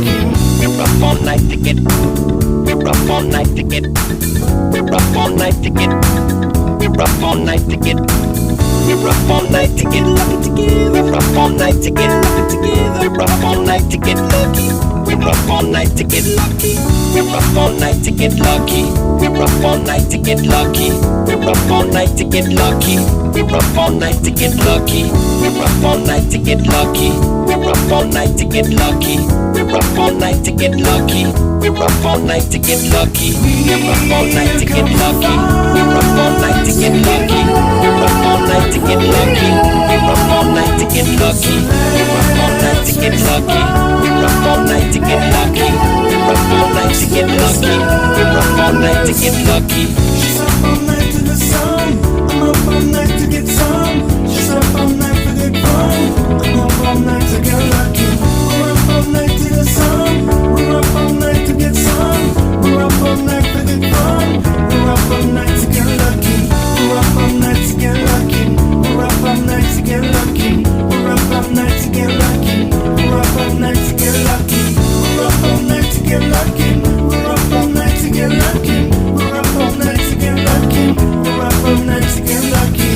lucky. We're up all night to get. We're up all night to get. We're up all night to get. We're up all night to get. We're up all night to get lucky together. We're up all night to get lucky together. We're up all night to get lucky. We're up all night to get lucky. We're up all night to get lucky. We're up all night to get lucky. We're up all night to get lucky. We're up all night to get lucky. We're up all night to get lucky. We're up all night to get lucky. We're up all night to get lucky. We're up all night to get lucky. We're up all night to get lucky. We're up all night to get lucky. We're up all night to get lucky. We're up all night to get lucky. We're up all night to get lucky. We're up all night to get lucky. We're up all night to get lucky. We're up all night to get lucky. She's up all night to the sun. I'm up all night to get some. She's up all night for good fun. I'm up all night to get lucky. We're up all night to the sun. We're up all night to get some. We're up all night for good fun. We're up all night to get lucky. We're up all night to get lucky. We're up all night to get lucky. We're up all night to get lucky. We're up all night to get lucky. We're up all night to get lucky. We're up all night to get lucky. We're up all night to get lucky. We're up all night to get lucky.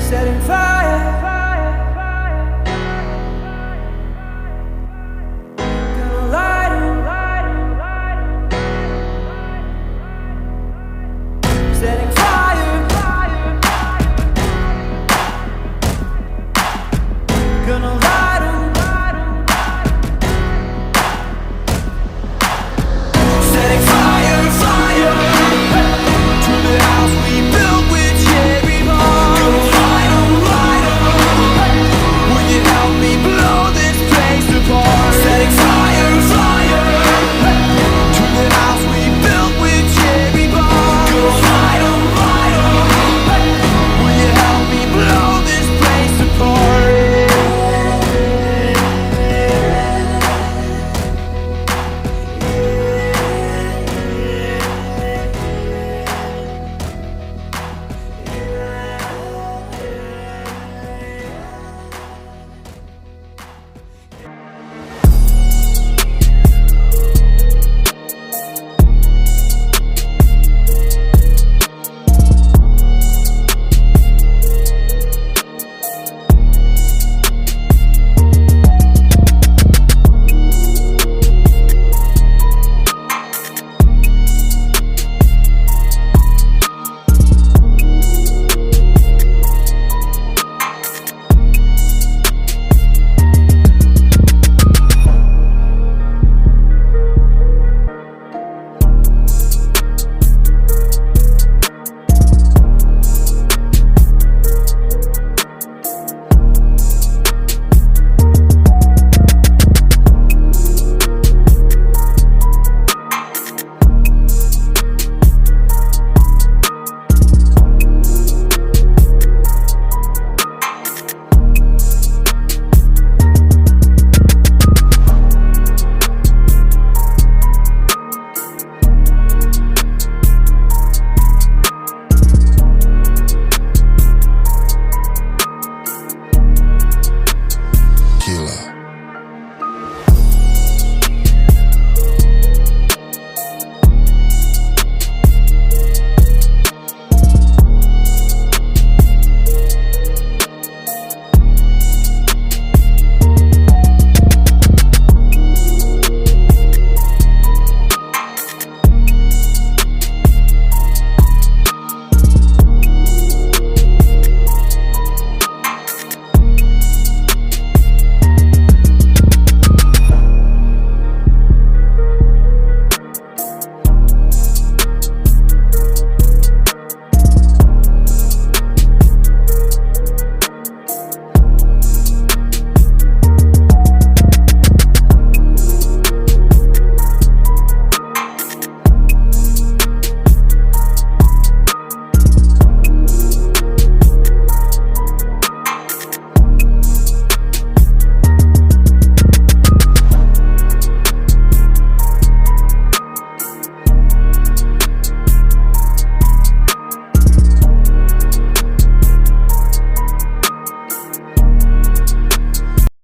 setting fire.